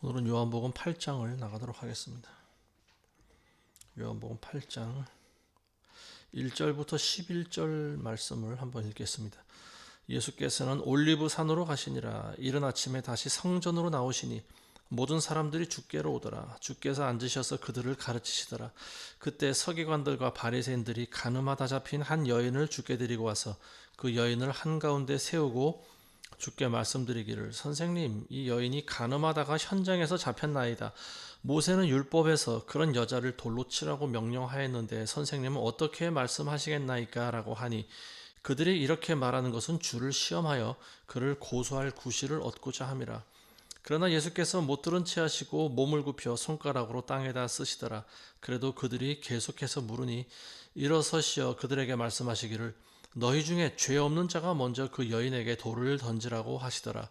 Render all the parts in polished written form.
오늘은 요한복음 8장을 나가도록 하겠습니다. 요한복음 8장 1절부터 11절 말씀을 한번 읽겠습니다. 예수께서는 올리브 산으로 가시니라. 이른 아침에 다시 성전으로 나오시니 모든 사람들이 주께로 오더라. 주께서 앉으셔서 그들을 가르치시더라. 그때 서기관들과 바리새인들이 가늠하다 잡힌 한 여인을 주께 데리고 와서 그 여인을 한가운데 세우고 주께 말씀드리기를, 선생님, 이 여인이 간음하다가 현장에서 잡혔나이다. 모세는 율법에서 그런 여자를 돌로 치라고 명령하였는데 선생님은 어떻게 말씀하시겠나이까? 라고 하니, 그들이 이렇게 말하는 것은 주를 시험하여 그를 고소할 구실을 얻고자 함이라. 그러나 예수께서 못 들은 채 하시고 몸을 굽혀 손가락으로 땅에다 쓰시더라. 그래도 그들이 계속해서 물으니 일어서시어 그들에게 말씀하시기를, 너희 중에 죄 없는 자가 먼저 그 여인에게 돌을 던지라고 하시더라.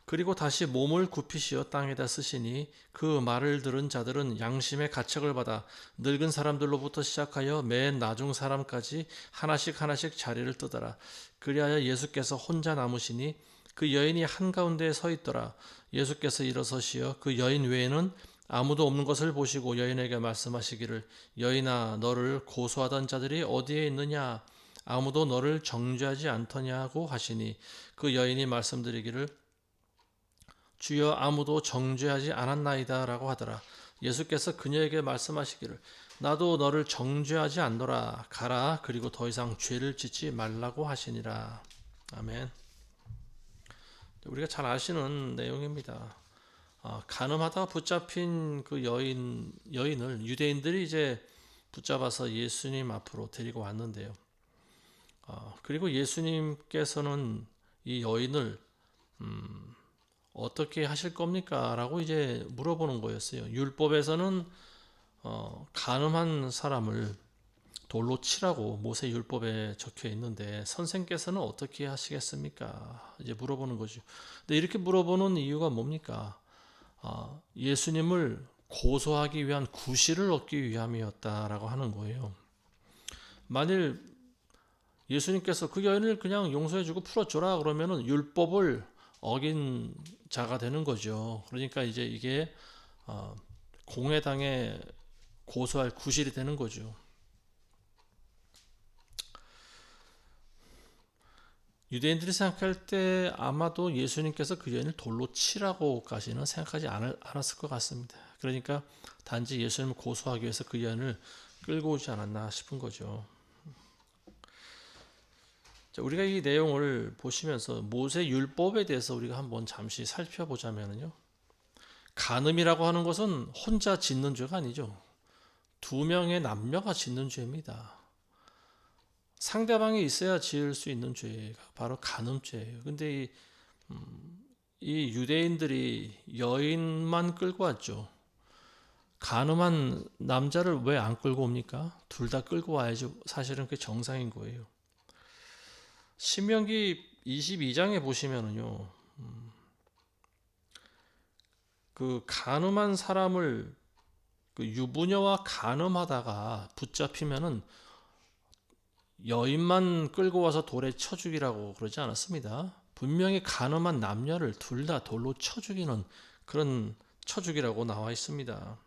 그리고 다시 몸을 굽히시어 땅에다 쓰시니 그 말을 들은 자들은 양심의 가책을 받아 늙은 사람들로부터 시작하여 맨 나중 사람까지 하나씩 하나씩 자리를 뜨더라. 그리하여 예수께서 혼자 남으시니 그 여인이 한가운데에 서 있더라. 예수께서 일어서시어 그 여인 외에는 아무도 없는 것을 보시고 여인에게 말씀하시기를, 여인아, 너를 고소하던 자들이 어디에 있느냐? 아무도 너를 정죄하지 않더냐고 하시니, 그 여인이 말씀드리기를, 주여, 아무도 정죄하지 않았나이다 라고 하더라. 예수께서 그녀에게 말씀하시기를, 나도 너를 정죄하지 않노라. 가라. 그리고 더 이상 죄를 짓지 말라고 하시니라. 아멘. 우리가 잘 아시는 내용입니다. 간음하다가 붙잡힌 그 여인을 유대인들이 이제 붙잡아서 예수님 앞으로 데리고 왔는데요. 그리고 예수님께서는 이 여인을 어떻게 하실 겁니까? 라고 이제 물어보는 거였어요. 율법에서는 간음한 사람을 돌로 치라고 모세 율법에 적혀 있는데 선생께서는 어떻게 하시겠습니까? 이제 물어보는 거죠. 근데 이렇게 물어보는 이유가 뭡니까? 예수님을 고소하기 위한 구실을 얻기 위함이었다라고 하는 거예요. 만일 예수님께서 그 여인을 그냥 용서해주고 풀어줘라 그러면은 율법을 어긴 자가 되는 거죠. 그러니까 이제 이게 공회당에 고소할 구실이 되는 거죠. 유대인들이 생각할 때 아마도 예수님께서 그 여인을 돌로 치라고까지는 생각하지 않았을 것 같습니다. 그러니까 단지 예수님을 고소하기 위해서 그 여인을 끌고 오지 않았나 싶은 거죠. 우리가 이 내용을 보시면서 모세 율법에 대해서 우리가 한번 잠시 살펴보자면요. 간음이라고 하는 것은 혼자 짓는 죄가 아니죠. 두 명의 남녀가 짓는 죄입니다. 상대방이 있어야 지을 수 있는 죄가 바로 간음죄예요. 근데 이 유대인들이 여인만 끌고 왔죠. 간음한 남자를 왜 안 끌고 옵니까? 둘 다 끌고 와야죠. 사실은 그게 정상인 거예요. 신명기 22장에 보시면은요, 그 간음한 사람을 그 유부녀와 간음하다가 붙잡히면은 여인만 끌고 와서 돌에 쳐 죽이라고 그러지 않았습니다. 분명히 간음한 남녀를 둘 다 돌로 쳐 죽이는 그런 쳐 죽이라고 나와 있습니다.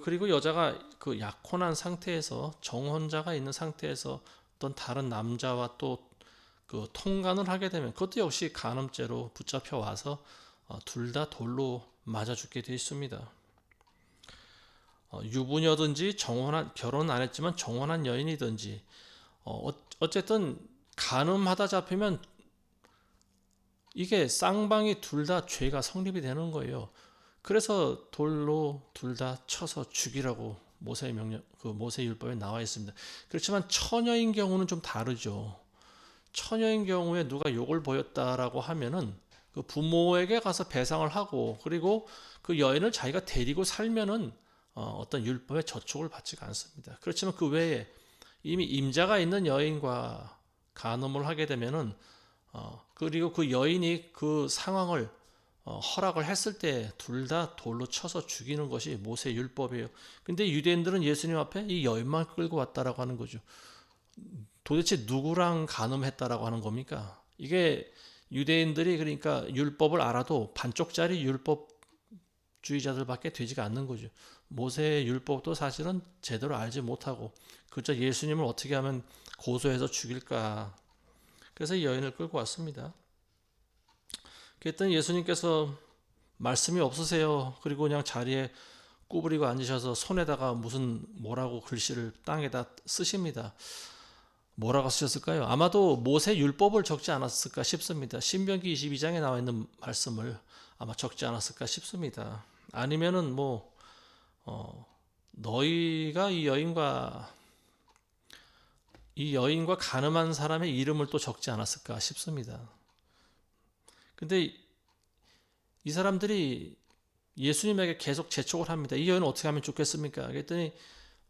그리고 여자가 그 약혼한 상태에서 정혼자가 있는 상태에서 어떤 다른 남자와 또 그 통간을 하게 되면 그것도 역시 간음죄로 붙잡혀 와서 둘 다 돌로 맞아 죽게 되어 있습니다. 유부녀든지 결혼 안 했지만 정혼한 여인이든지 어쨌든 간음하다 잡히면 이게 쌍방이 둘 다 죄가 성립이 되는 거예요. 그래서 돌로 둘 다 쳐서 죽이라고 모세 율법에 나와 있습니다. 그렇지만 처녀인 경우는 좀 다르죠. 처녀인 경우에 누가 욕을 보였다라고 하면은 그 부모에게 가서 배상을 하고, 그리고 그 여인을 자기가 데리고 살면은 어떤 율법의 저촉을 받지가 않습니다. 그렇지만 그 외에 이미 임자가 있는 여인과 간음을 하게 되면은 그리고 그 여인이 그 상황을 허락을 했을 때 둘 다 돌로 쳐서 죽이는 것이 모세 율법이에요. 근데 유대인들은 예수님 앞에 이 여인만 끌고 왔다라고 하는 거죠. 도대체 누구랑 간음했다라고 하는 겁니까? 이게 유대인들이 그러니까 율법을 알아도 반쪽짜리 율법 주의자들밖에 되지가 않는 거죠. 모세의 율법도 사실은 제대로 알지 못하고 그저 예수님을 어떻게 하면 고소해서 죽일까. 그래서 이 여인을 끌고 왔습니다. 그랬더니 예수님께서 말씀이 없으세요. 그리고 그냥 자리에 구부리고 앉으셔서 손에다가 무슨 뭐라고 글씨를 땅에다 쓰십니다. 뭐라고 쓰셨을까요? 아마도 모세 율법을 적지 않았을까 싶습니다. 신명기 22장에 나와 있는 말씀을 아마 적지 않았을까 싶습니다. 아니면은 너희가 이 여인과 가늠한 사람의 이름을 또 적지 않았을까 싶습니다. 근데 이 사람들이 예수님에게 계속 재촉을 합니다. 이 여인은 어떻게 하면 좋겠습니까? 그랬더니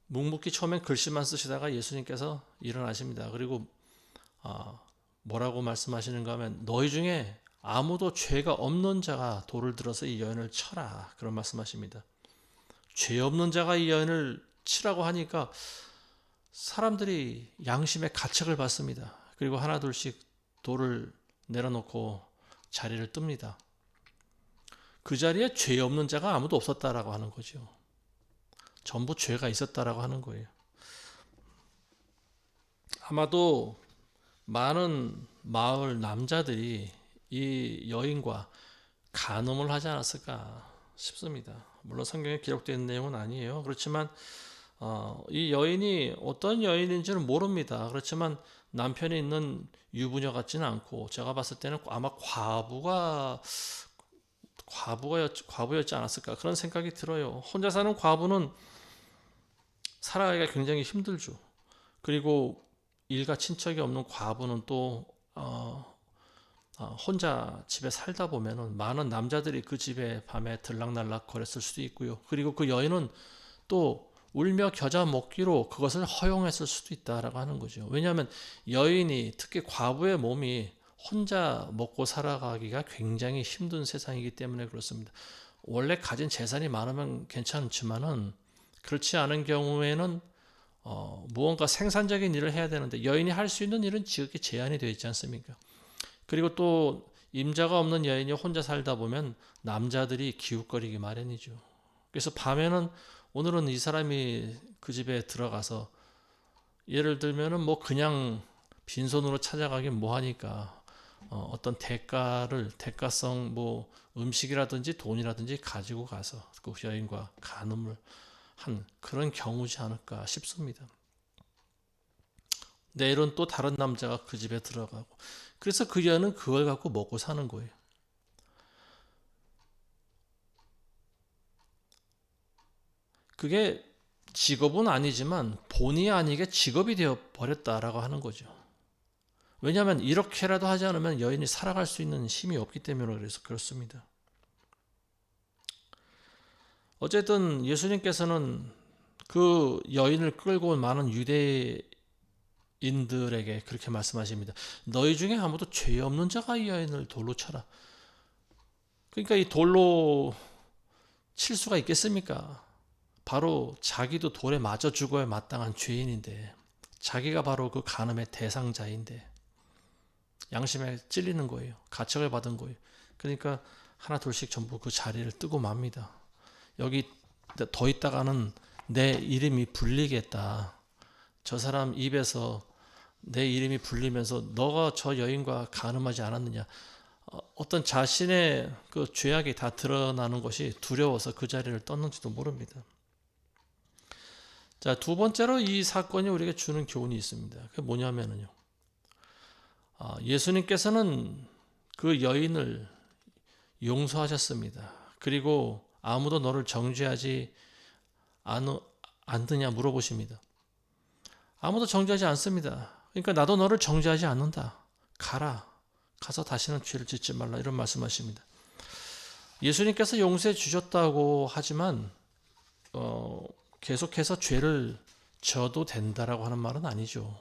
묵묵히 처음엔 글씨만 쓰시다가 예수님께서 일어나십니다. 그리고 뭐라고 말씀하시는가 하면 너희 중에 아무도 죄가 없는 자가 돌을 들어서 이 여인을 쳐라. 그런 말씀하십니다. 죄 없는 자가 이 여인을 치라고 하니까 사람들이 양심의 가책을 받습니다. 그리고 하나 둘씩 돌을 내려놓고 자리를 뜹니다. 그 자리에 죄 없는 자가 아무도 없었다라고 하는 거죠. 전부 죄가 있었다라고 하는 거예요. 아마도 많은 마을 남자들이 이 여인과 간음을 하지 않았을까 싶습니다. 물론 성경에 기록된 내용은 아니에요. 그렇지만 이 여인이 어떤 여인인지는 모릅니다. 그렇지만 남편이 있는 유부녀 같지는 않고 제가 봤을 때는 아마 과부였지 않았을까 그런 생각이 들어요. 혼자 사는 과부는 살아가기가 굉장히 힘들죠. 그리고 일가 친척이 없는 과부는 또 혼자 집에 살다 보면은 많은 남자들이 그 집에 밤에 들락날락 거렸을 수도 있고요. 그리고 그 여인은 또 울며 겨자 먹기로 그것을 허용했을 수도 있다라고 하는 거죠. 왜냐하면 여인이 특히 과부의 몸이 혼자 먹고 살아가기가 굉장히 힘든 세상이기 때문에 그렇습니다. 원래 가진 재산이 많으면 괜찮지만은 그렇지 않은 경우에는 무언가 생산적인 일을 해야 되는데 여인이 할 수 있는 일은 지극히 제한이 되어 있지 않습니까? 그리고 또 임자가 없는 여인이 혼자 살다 보면 남자들이 기웃거리기 마련이죠. 그래서 밤에는 오늘은 이 사람이 그 집에 들어가서 예를 들면은 뭐 그냥 빈손으로 찾아가긴 뭐하니까 어떤 대가성 뭐 음식이라든지 돈이라든지 가지고 가서 그 여인과 간음을 한 그런 경우지 않을까 싶습니다. 내일은 또 다른 남자가 그 집에 들어가고 그래서 그 여인은 그걸 갖고 먹고 사는 거예요. 그게 직업은 아니지만 본의 아니게 직업이 되어 버렸다라고 하는 거죠. 왜냐하면 이렇게라도 하지 않으면 여인이 살아갈 수 있는 힘이 없기 때문에 그래서 그렇습니다. 어쨌든 예수님께서는 그 여인을 끌고 온 많은 유대인들에게 그렇게 말씀하십니다. 너희 중에 아무도 죄 없는 자가 이 여인을 돌로 쳐라. 그러니까 이 돌로 칠 수가 있겠습니까? 바로 자기도 돌에 맞아 죽어야 마땅한 죄인인데 자기가 바로 그 간음의 대상자인데 양심에 찔리는 거예요. 가책을 받은 거예요. 그러니까 하나 둘씩 전부 그 자리를 뜨고 맙니다. 여기 더 있다가는 내 이름이 불리겠다. 저 사람 입에서 내 이름이 불리면서 너가 저 여인과 간음하지 않았느냐. 어떤 자신의 그 죄악이 다 드러나는 것이 두려워서 그 자리를 떴는지도 모릅니다. 자, 두 번째로 이 사건이 우리에게 주는 교훈이 있습니다. 그게 뭐냐면요. 예수님께서는 그 여인을 용서하셨습니다. 그리고 아무도 너를 정죄하지 않느냐 물어보십니다. 아무도 정죄하지 않습니다. 그러니까 나도 너를 정죄하지 않는다. 가서 다시는 죄를 짓지 말라 이런 말씀하십니다. 예수님께서 용서해 주셨다고 하지만 계속해서 죄를 져도 된다라고 하는 말은 아니죠.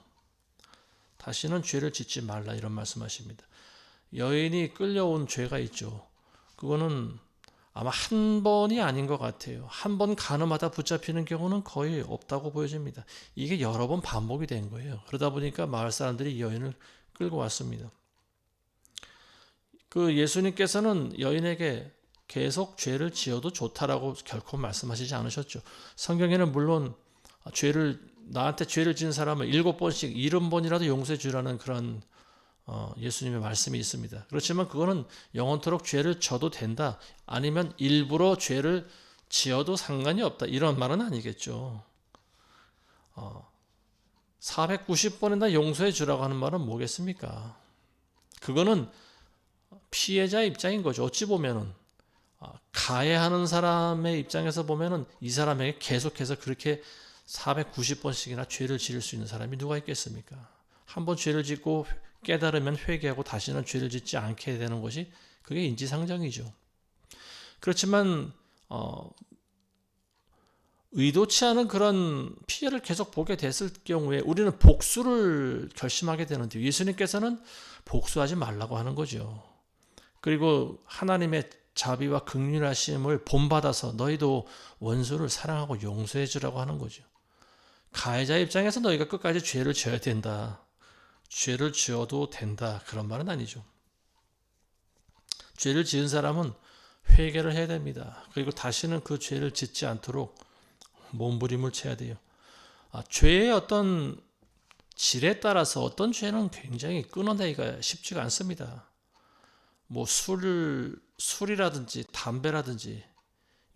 다시는 죄를 짓지 말라 이런 말씀하십니다. 여인이 끌려온 죄가 있죠. 그거는 아마 한 번이 아닌 것 같아요. 한 번 간음하다 붙잡히는 경우는 거의 없다고 보여집니다. 이게 여러 번 반복이 된 거예요. 그러다 보니까 마을 사람들이 이 여인을 끌고 왔습니다. 그 예수님께서는 여인에게 계속 죄를 지어도 좋다라고 결코 말씀하시지 않으셨죠. 성경에는 물론 나한테 죄를 지은 사람을 7번씩 70번이라도 용서해 주라는 그런 예수님의 말씀이 있습니다. 그렇지만 그거는 영원토록 죄를 져도 된다, 아니면 일부러 죄를 지어도 상관이 없다, 이런 말은 아니겠죠. 490번이나 용서해 주라고 하는 말은 뭐겠습니까? 그거는 피해자 입장인 거죠. 어찌 보면은 가해하는 사람의 입장에서 보면은 이 사람에게 계속해서 그렇게 490번씩이나 죄를 지을 수 있는 사람이 누가 있겠습니까? 한번 죄를 짓고 깨달으면 회개하고 다시는 죄를 짓지 않게 되는 것이 그게 인지상정이죠. 그렇지만 의도치 않은 그런 피해를 계속 보게 됐을 경우에 우리는 복수를 결심하게 되는데, 예수님께서는 복수하지 말라고 하는 거죠. 그리고 하나님의 자비와 긍휼하심을 본받아서 너희도 원수를 사랑하고 용서해 주라고 하는 거죠. 가해자 입장에서 너희가 끝까지 죄를 지어야 된다, 죄를 지어도 된다, 그런 말은 아니죠. 죄를 지은 사람은 회개를 해야 됩니다. 그리고 다시는 그 죄를 짓지 않도록 몸부림을 쳐야 돼요. 죄의 어떤 질에 따라서 어떤 죄는 굉장히 끊어내기가 쉽지가 않습니다. 뭐 술이라든지 담배라든지,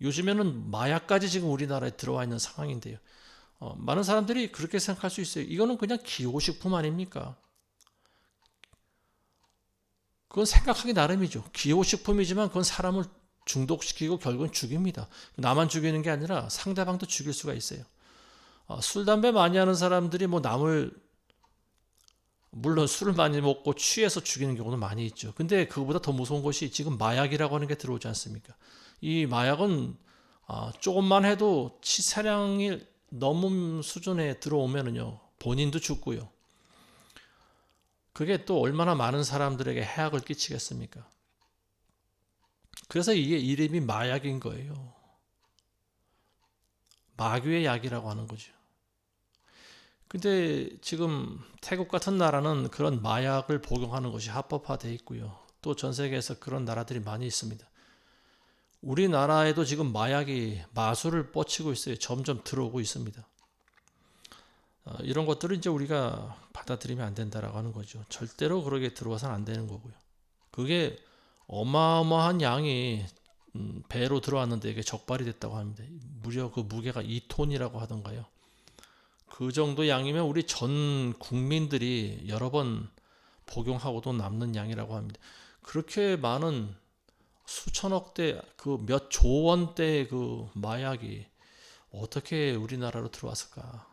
요즘에는 마약까지 지금 우리나라에 들어와 있는 상황인데요. 많은 사람들이 그렇게 생각할 수 있어요. 이거는 그냥 기호식품 아닙니까? 그건 생각하기 나름이죠. 기호식품이지만 그건 사람을 중독시키고 결국은 죽입니다. 나만 죽이는 게 아니라 상대방도 죽일 수가 있어요. 술, 담배 많이 하는 사람들이 뭐 남을, 물론 술을 많이 먹고 취해서 죽이는 경우도 많이 있죠. 근데 그거보다 더 무서운 것이 지금 마약이라고 하는 게 들어오지 않습니까? 이 마약은 조금만 해도 치사량이 넘은 수준에 들어오면은요, 본인도 죽고요. 그게 또 얼마나 많은 사람들에게 해악을 끼치겠습니까? 그래서 이게 이름이 마약인 거예요. 마귀의 약이라고 하는 거죠. 근데 지금 태국 같은 나라는 그런 마약을 복용하는 것이 합법화되어 있고요. 또 전 세계에서 그런 나라들이 많이 있습니다. 우리나라에도 지금 마약이 마술을 뻗치고 있어요. 점점 들어오고 있습니다. 이런 것들을 이제 우리가 받아들이면 안 된다라고 하는 거죠. 절대로 그렇게 들어와서는 안 되는 거고요. 그게 어마어마한 양이 배로 들어왔는데 이게 적발이 됐다고 합니다. 무려 그 무게가 2톤이라고 하던가요. 그 정도 양이면 우리 전 국민들이 여러 번 복용하고도 남는 양이라고 합니다. 그렇게 많은 수천억 대, 그 몇 조 원대의 그 마약이 어떻게 우리나라로 들어왔을까?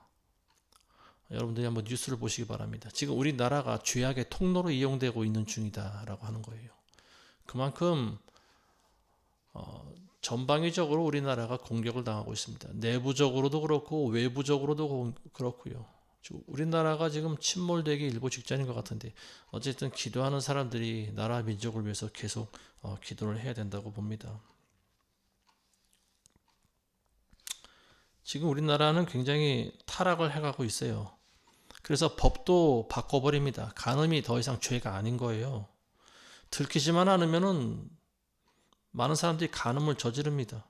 여러분들이 한번 뉴스를 보시기 바랍니다. 지금 우리나라가 죄악의 통로로 이용되고 있는 중이다라고 하는 거예요. 그만큼 전방위적으로 우리나라가 공격을 당하고 있습니다. 내부적으로도 그렇고 외부적으로도 그렇고요. 우리나라가 지금 침몰되기 일보 직전인 것 같은데, 어쨌든 기도하는 사람들이 나라 민족을 위해서 계속 기도를 해야 된다고 봅니다. 지금 우리나라는 굉장히 타락을 해가고 있어요. 그래서 법도 바꿔버립니다. 간음이 더 이상 죄가 아닌 거예요. 들키지만 않으면은 많은 사람들이 간음을 저지릅니다.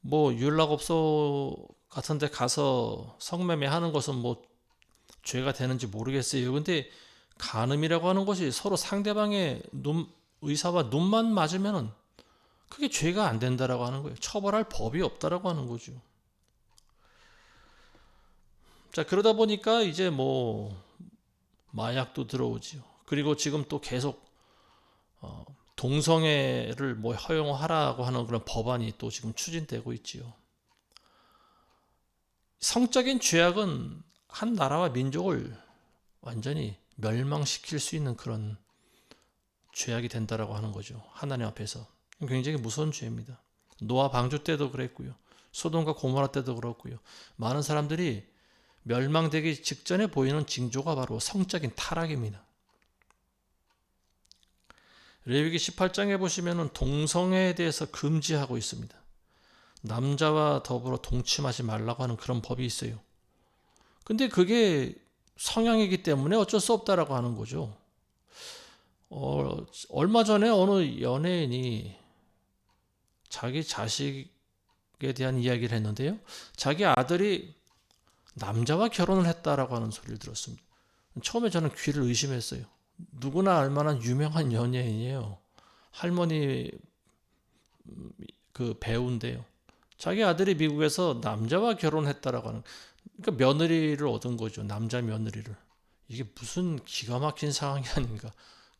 뭐 윤락업소 같은 데 가서 성매매 하는 것은 뭐 죄가 되는지 모르겠어요. 근데 간음이라고 하는 것이 서로 상대방의 의사와 눈만 맞으면은 그게 죄가 안 된다라고 하는 거예요. 처벌할 법이 없다라고 하는 거죠. 자, 그러다 보니까 이제 뭐 마약도 들어오지요. 그리고 지금 또 계속 동성애를 뭐 허용하라고 하는 그런 법안이 또 지금 추진되고 있지요. 성적인 죄악은 한 나라와 민족을 완전히 멸망시킬 수 있는 그런 죄악이 된다라고 하는 거죠. 하나님 앞에서. 굉장히 무서운 죄입니다. 노아 방주 때도 그랬고요. 소돔과 고모라 때도 그렇고요. 많은 사람들이 멸망되기 직전에 보이는 징조가 바로 성적인 타락입니다. 레위기 18장에 보시면 동성애에 대해서 금지하고 있습니다. 남자와 더불어 동침하지 말라고 하는 그런 법이 있어요. 근데 그게 성향이기 때문에 어쩔 수 없다라고 하는 거죠. 얼마 전에 어느 연예인이 자기 자식에 대한 이야기를 했는데요. 자기 아들이 남자와 결혼을 했다라고 하는 소리를 들었습니다. 처음에 저는 귀를 의심했어요. 누구나 알만한 유명한 연예인이에요. 할머니 그 배우인데요. 자기 아들이 미국에서 남자와 결혼했다라고 하는, 그러니까 며느리를 얻은 거죠. 남자 며느리를. 이게 무슨 기가 막힌 상황이 아닌가.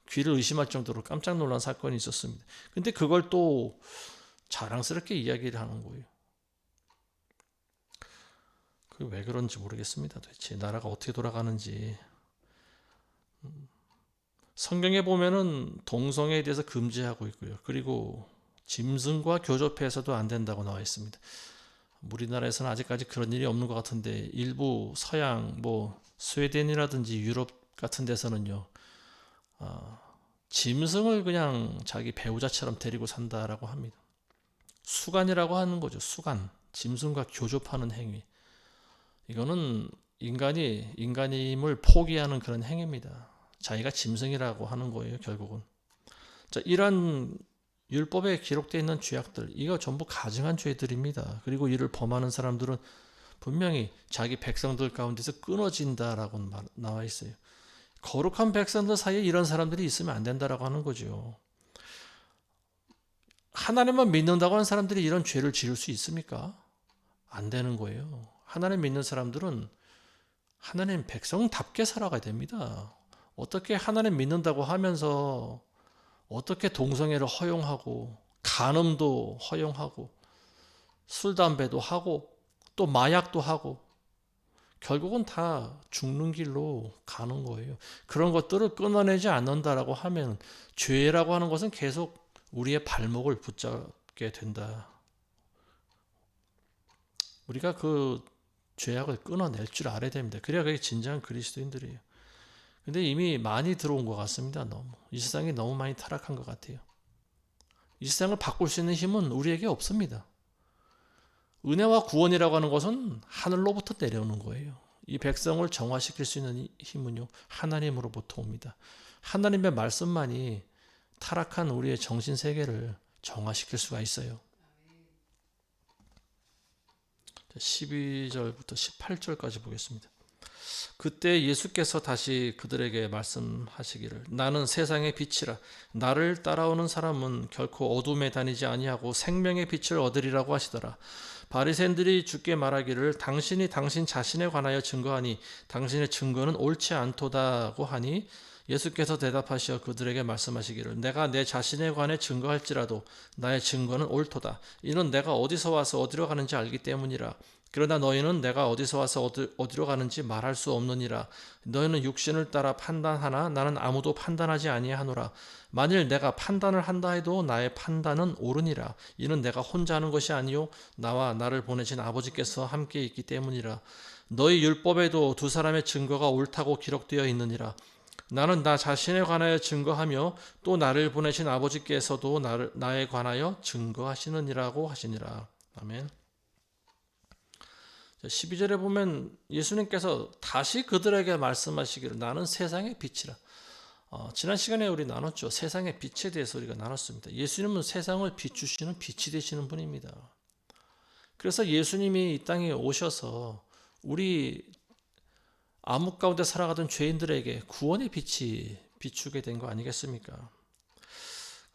귀를 의심할 정도로 깜짝 놀란 사건이 있었습니다. 근데 그걸 또 자랑스럽게 이야기를 하는 거예요. 그 왜 그런지 모르겠습니다. 도대체 나라가 어떻게 돌아가는지. 성경에 보면은 동성애에 대해서 금지하고 있고요. 그리고 짐승과 교접해서도 안 된다고 나와 있습니다. 우리나라에서는 아직까지 그런 일이 없는 것 같은데 일부 서양 뭐 스웨덴이라든지 유럽 같은 데서는요, 짐승을 그냥 자기 배우자처럼 데리고 산다라고 합니다. 수간이라고 하는 거죠. 수간. 짐승과 교접하는 행위. 이거는 인간이 인간임을 포기하는 그런 행위입니다. 자기가 짐승이라고 하는 거예요, 결국은. 자, 이런 율법에 기록되어 있는 죄악들, 이거 전부 가증한 죄들입니다. 그리고 이를 범하는 사람들은 분명히 자기 백성들 가운데서 끊어진다라고 나와 있어요. 거룩한 백성들 사이에 이런 사람들이 있으면 안 된다라고 하는 거죠. 하나님만 믿는다고 하는 사람들이 이런 죄를 지을 수 있습니까? 안 되는 거예요. 하나님 믿는 사람들은 하나님 백성답게 살아가야 됩니다. 어떻게 하나님 믿는다고 하면서 어떻게 동성애를 허용하고 간음도 허용하고 술 담배도 하고 또 마약도 하고 결국은 다 죽는 길로 가는 거예요. 그런 것들을 끊어내지 않는다라고 하면 죄라고 하는 것은 계속 우리의 발목을 붙잡게 된다. 우리가 그 죄악을 끊어낼 줄 알아야 됩니다. 그래야 그게 진정한 그리스도인들이에요. 근데 이미 많이 들어온 것 같습니다. 너무. 이 세상이 너무 많이 타락한 것 같아요. 이 세상을 바꿀 수 있는 힘은 우리에게 없습니다. 은혜와 구원이라고 하는 것은 하늘로부터 내려오는 거예요. 이 백성을 정화시킬 수 있는 힘은요, 하나님으로부터 옵니다. 하나님의 말씀만이 타락한 우리의 정신세계를 정화시킬 수가 있어요. 12절부터 18절까지 보겠습니다. 그때 예수께서 다시 그들에게 말씀하시기를 나는 세상의 빛이라 나를 따라오는 사람은 결코 어둠에 다니지 아니하고 생명의 빛을 얻으리라고 하시더라. 바리새인들이 주께 말하기를 당신이 당신 자신에 관하여 증거하니 당신의 증거는 옳지 않도다고 하니 예수께서 대답하시어 그들에게 말씀하시기를 내가 내 자신에 관해 증거할지라도 나의 증거는 옳도다. 이는 내가 어디서 와서 어디로 가는지 알기 때문이라. 그러나 너희는 내가 어디서 와서 어디로 가는지 말할 수 없느니라. 너희는 육신을 따라 판단하나 나는 아무도 판단하지 아니하노라. 만일 내가 판단을 한다 해도 나의 판단은 옳으니라. 이는 내가 혼자 하는 것이 아니요 나와 나를 보내신 아버지께서 함께 있기 때문이라. 너희 율법에도 두 사람의 증거가 옳다고 기록되어 있느니라. 나는 나 자신에 관하여 증거하며 또 나를 보내신 아버지께서도 나에 관하여 증거하시느니라고 하시니라. 아멘. 12절에 보면 예수님께서 다시 그들에게 말씀하시기를 나는 세상의 빛이라. 지난 시간에 우리 나눴죠. 세상의 빛에 대해서 우리가 나눴습니다. 예수님은 세상을 비추시는 빛이 되시는 분입니다. 그래서 예수님이 이 땅에 오셔서 우리 암흑 가운데 살아가던 죄인들에게 구원의 빛이 비추게 된 거 아니겠습니까?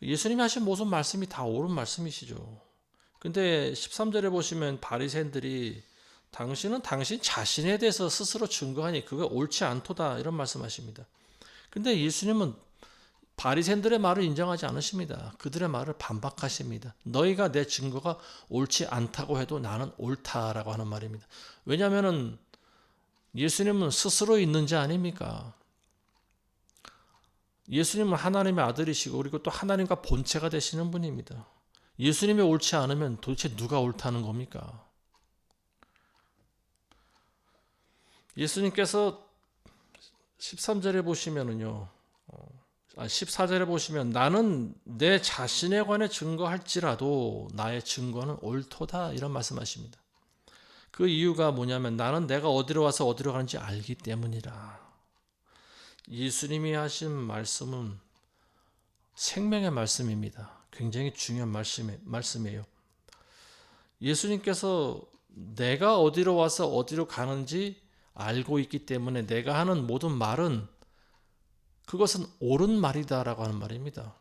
예수님이 하신 모든 말씀이 다 옳은 말씀이시죠. 근데 13절에 보시면 바리새인들이 당신은 당신 자신에 대해서 스스로 증거하니 그거 옳지 않도다 이런 말씀하십니다. 근데 예수님은 바리새인들의 말을 인정하지 않으십니다. 그들의 말을 반박하십니다. 너희가 내 증거가 옳지 않다고 해도 나는 옳다라고 하는 말입니다. 왜냐하면 예수님은 스스로 있는 자 아닙니까? 예수님은 하나님의 아들이시고 그리고 또 하나님과 본체가 되시는 분입니다. 예수님이 옳지 않으면 도대체 누가 옳다는 겁니까? 예수님께서 13절에 보시면은요, 14절에 보시면 나는 내 자신에 관해 증거할지라도 나의 증거는 옳도다 이런 말씀하십니다. 그 이유가 뭐냐면 나는 내가 어디로 와서 어디로 가는지 알기 때문이라. 예수님이 하신 말씀은 생명의 말씀입니다. 굉장히 중요한 말씀이에요. 예수님께서 내가 어디로 와서 어디로 가는지 알고 있기 때문에 내가 하는 모든 말은 그것은 옳은 말이다라고 하는 말입니다.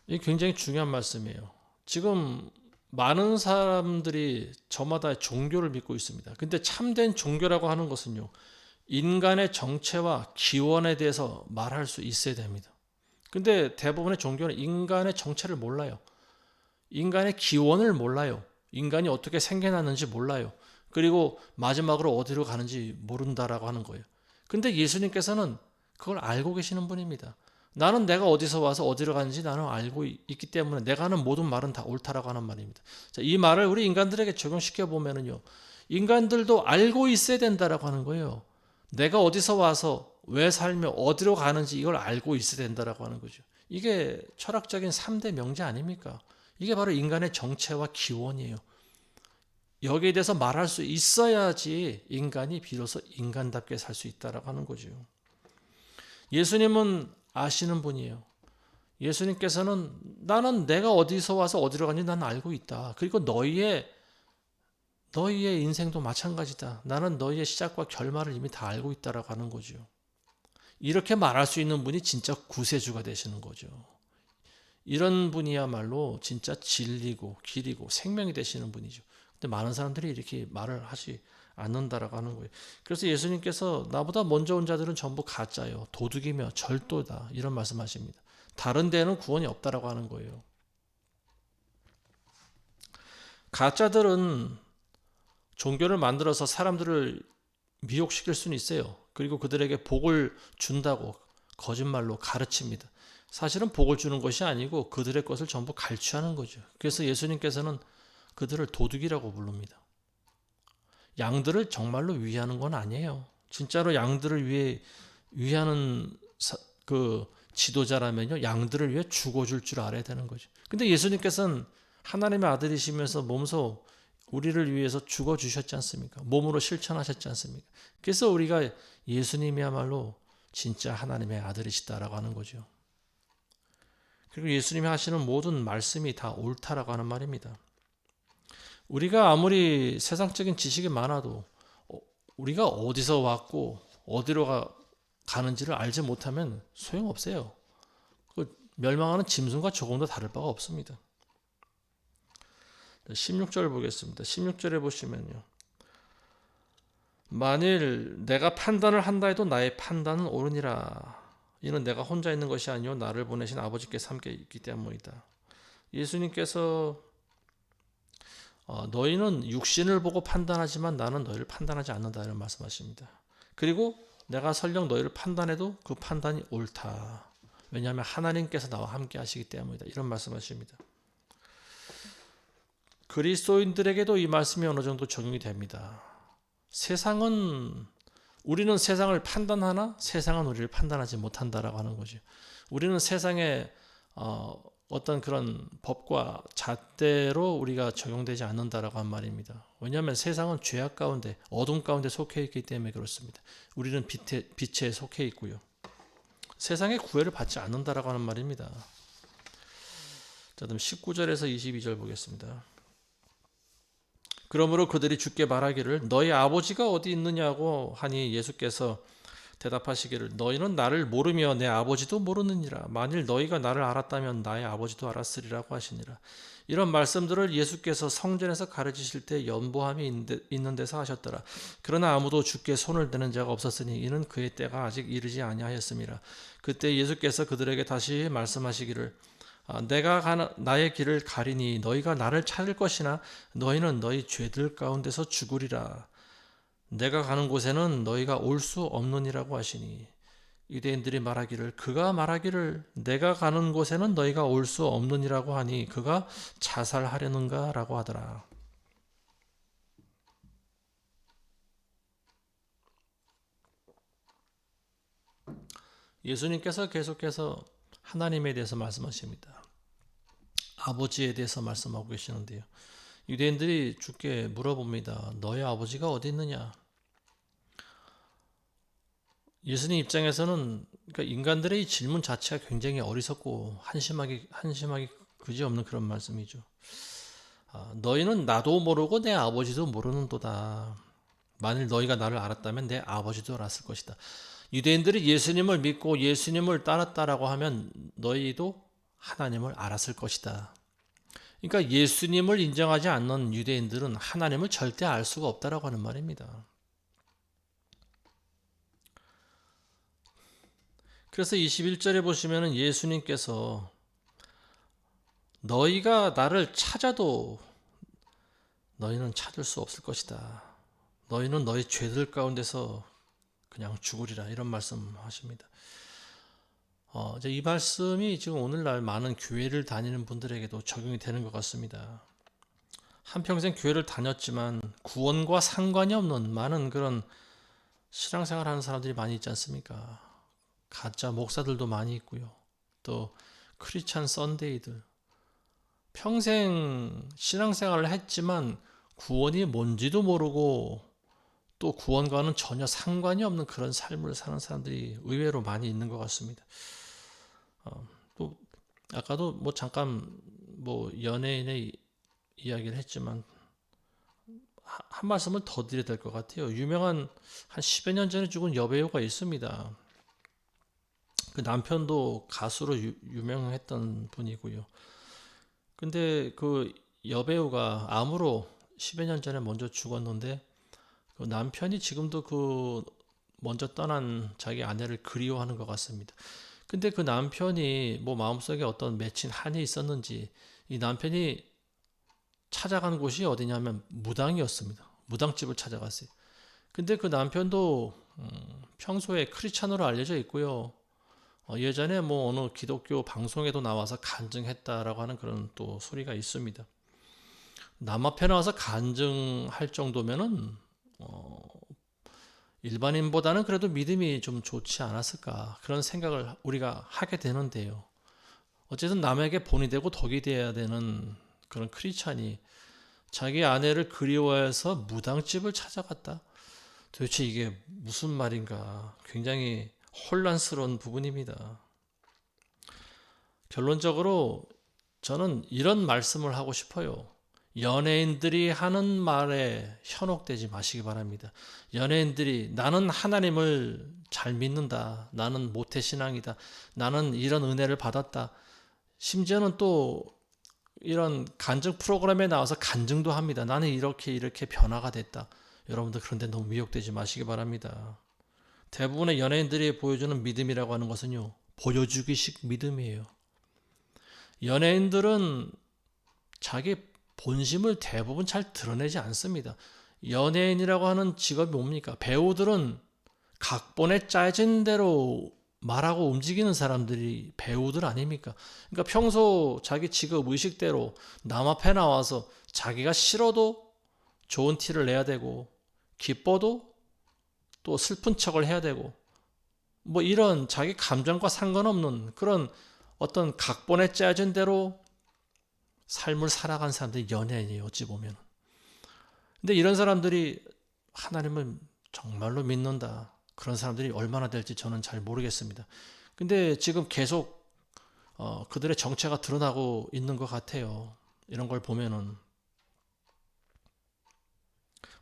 이게 굉장히 중요한 말씀이에요. 지금 많은 사람들이 저마다 종교를 믿고 있습니다. 근데 참된 종교라고 하는 것은요, 인간의 정체와 기원에 대해서 말할 수 있어야 됩니다. 근데 대부분의 종교는 인간의 정체를 몰라요. 인간의 기원을 몰라요. 인간이 어떻게 생겨났는지 몰라요. 그리고 마지막으로 어디로 가는지 모른다라고 하는 거예요. 근데 예수님께서는 그걸 알고 계시는 분입니다. 나는 내가 어디서 와서 어디로 가는지 나는 알고 있기 때문에 내가 하는 모든 말은 다 옳다라고 하는 말입니다. 자, 이 말을 우리 인간들에게 적용시켜 보면은요, 인간들도 알고 있어야 된다라고 하는 거예요. 내가 어디서 와서 왜 살며 어디로 가는지 이걸 알고 있어야 된다라고 하는 거죠. 이게 철학적인 3대 명제 아닙니까? 이게 바로 인간의 정체와 기원이에요. 여기에 대해서 말할 수 있어야지 인간이 비로소 인간답게 살 수 있다라고 하는 거죠. 예수님은 아시는 분이에요. 예수님께서는 나는 내가 어디서 와서 어디로 가는지 나는 알고 있다. 그리고 너희의 인생도 마찬가지다. 나는 너희의 시작과 결말을 이미 다 알고 있다라고 하는 거죠. 이렇게 말할 수 있는 분이 진짜 구세주가 되시는 거죠. 이런 분이야말로 진짜 진리고 길이고 생명이 되시는 분이죠. 근데 많은 사람들이 이렇게 말을 하지 않는다라고 하는 거예요. 그래서 예수님께서 나보다 먼저 온 자들은 전부 가짜요, 도둑이며 절도다, 이런 말씀하십니다. 다른 데는 구원이 없다라고 하는 거예요. 가짜들은 종교를 만들어서 사람들을 미혹시킬 수는 있어요. 그리고 그들에게 복을 준다고 거짓말로 가르칩니다. 사실은 복을 주는 것이 아니고 그들의 것을 전부 갈취하는 거죠. 그래서 예수님께서는 그들을 도둑이라고 부릅니다. 양들을 정말로 위하는 건 아니에요. 진짜로 양들을 위하는 그 지도자라면요, 양들을 위해 죽어줄 줄 알아야 되는 거죠. 근데 예수님께서는 하나님의 아들이시면서 몸소 우리를 위해서 죽어주셨지 않습니까? 몸으로 실천하셨지 않습니까? 그래서 우리가 예수님이야말로 진짜 하나님의 아들이시다라고 하는 거죠. 그리고 예수님이 하시는 모든 말씀이 다 옳다라고 하는 말입니다. 우리가 아무리 세상적인 지식이 많아도 우리가 어디서 왔고 어디로 가는지를 알지 못하면 소용없어요. 멸망하는 짐승과 조금도 다를 바가 없습니다. 16절 보겠습니다. 16절에 보시면요, 만일 내가 판단을 한다 해도 나의 판단은 옳으니라. 이는 내가 혼자 있는 것이 아니요 나를 보내신 아버지께서 함께 있기 때문이다. 예수님께서 너희는 육신을 보고 판단하지만 나는 너희를 판단하지 않는다, 이런 말씀하십니다. 그리고 내가 설령 너희를 판단해도 그 판단이 옳다. 왜냐하면 하나님께서 나와 함께 하시기 때문이다, 이런 말씀하십니다. 그리스도인들에게도 이 말씀이 어느 정도 적용이 됩니다. 우리는 세상을 판단하나 세상은 우리를 판단하지 못한다라고 하는 거죠. 우리는 세상의 어떤 그런 법과 잣대로 우리가 적용되지 않는다라고 한 말입니다. 왜냐하면 세상은 죄악 가운데, 어둠 가운데 속해 있기 때문에 그렇습니다. 우리는 빛에 속해 있고요. 세상의 구애를 받지 않는다라고 하는 말입니다. 자, 그럼 19절에서 22절 보겠습니다. 그러므로 그들이 주께 말하기를 너희 아버지가 어디 있느냐고 하니 예수께서 대답하시기를 너희는 나를 모르며 내 아버지도 모르느니라. 만일 너희가 나를 알았다면 나의 아버지도 알았으리라고 하시니라. 이런 말씀들을 예수께서 성전에서 가르치실 때 연보함이 있는 데서 하셨더라. 그러나 아무도 주께 손을 대는 자가 없었으니 이는 그의 때가 아직 이르지 아니하였음이라. 그때 예수께서 그들에게 다시 말씀하시기를 내가 나의 길을 가리니 너희가 나를 찾을 것이나 너희는 너희 죄들 가운데서 죽으리라. 내가 가는 곳에는 너희가 올 수 없느니라고 하시니 유대인들이 그가 말하기를 내가 가는 곳에는 너희가 올 수 없느니라고 하니 그가 자살하려는가 라고 하더라. 예수님께서 계속해서 하나님에 대해서 말씀하십니다. 아버지에 대해서 말씀하고 계시는데요, 유대인들이 주께 물어봅니다. 너의 아버지가 어디 있느냐? 예수님 입장에서는 그러니까 인간들의 이 질문 자체가 굉장히 어리석고 한심하기 그지없는 그런 말씀이죠. 너희는 나도 모르고 내 아버지도 모르는도다. 만일 너희가 나를 알았다면 내 아버지도 알았을 것이다. 유대인들이 예수님을 믿고 예수님을 따랐다라고 하면 너희도 하나님을 알았을 것이다. 그러니까 예수님을 인정하지 않는 유대인들은 하나님을 절대 알 수가 없다라고 하는 말입니다. 그래서 21절에 보시면은 예수님께서 너희가 나를 찾아도 너희는 찾을 수 없을 것이다. 너희는 너희 죄들 가운데서 그냥 죽으리라 이런 말씀하십니다. 이제 이 말씀이 지금 오늘날 많은 교회를 다니는 분들에게도 적용이 되는 것 같습니다. 한평생 교회를 다녔지만 구원과 상관이 없는 많은 그런 신앙생활 하는 사람들이 많이 있지 않습니까? 가짜 목사들도 많이 있고요. 또 크리스찬 썬데이들 평생 신앙생활을 했지만 구원이 뭔지도 모르고 또 구원과는 전혀 상관이 없는 그런 삶을 사는 사람들이 의외로 많이 있는 것 같습니다. 또 아까도 뭐 잠깐 뭐 연예인의 이야기를 했지만 한 말씀을 더 드려야 될 것 같아요. 유명한 한 10여 년 전에 죽은 여배우가 있습니다. 그 남편도 가수로 유명했던 분이고요. 근데 그 여배우가 암으로 10여 년 전에 먼저 죽었는데 그 남편이 지금도 그 먼저 떠난 자기 아내를 그리워하는 것 같습니다. 근데 그 남편이 뭐 마음속에 어떤 맺힌 한이 있었는지 이 남편이 찾아간 곳이 어디냐면 무당이었습니다. 무당집을 찾아갔어요. 근데 그 남편도 평소에 크리스찬으로 알려져 있고요. 예전에 뭐 어느 기독교 방송에도 나와서 간증했다라고 하는 그런 또 소리가 있습니다. 남 앞에 나와서 간증할 정도면은 일반인보다는 그래도 믿음이 좀 좋지 않았을까 그런 생각을 우리가 하게 되는데요. 어쨌든 남에게 본이 되고 덕이 되어야 되는 그런 크리스찬이 자기 아내를 그리워해서 무당집을 찾아갔다. 도대체 이게 무슨 말인가? 굉장히 혼란스러운 부분입니다. 결론적으로 저는 이런 말씀을 하고 싶어요. 연예인들이 하는 말에 현혹되지 마시기 바랍니다. 연예인들이 나는 하나님을 잘 믿는다. 나는 모태신앙이다. 나는 이런 은혜를 받았다. 심지어는 또 이런 간증 프로그램에 나와서 간증도 합니다. 나는 이렇게 변화가 됐다. 여러분들 그런데 너무 미혹되지 마시기 바랍니다. 대부분의 연예인들이 보여주는 믿음이라고 하는 것은요, 보여주기식 믿음이에요. 연예인들은 자기 본심을 대부분 잘 드러내지 않습니다. 연예인이라고 하는 직업이 뭡니까? 배우들은 각본에 짜진 대로 말하고 움직이는 사람들이 배우들 아닙니까? 그러니까 평소 자기 직업 의식대로 남 앞에 나와서 자기가 싫어도 좋은 티를 내야 되고 기뻐도 또 슬픈 척을 해야 되고 뭐 이런 자기 감정과 상관없는 그런 어떤 각본에 짜진 대로 삶을 살아간 사람들이 연예인이에요. 어찌 보면. 근데 이런 사람들이 하나님을 정말로 믿는다. 그런 사람들이 얼마나 될지 저는 잘 모르겠습니다. 근데 지금 계속 그들의 정체가 드러나고 있는 것 같아요. 이런 걸 보면은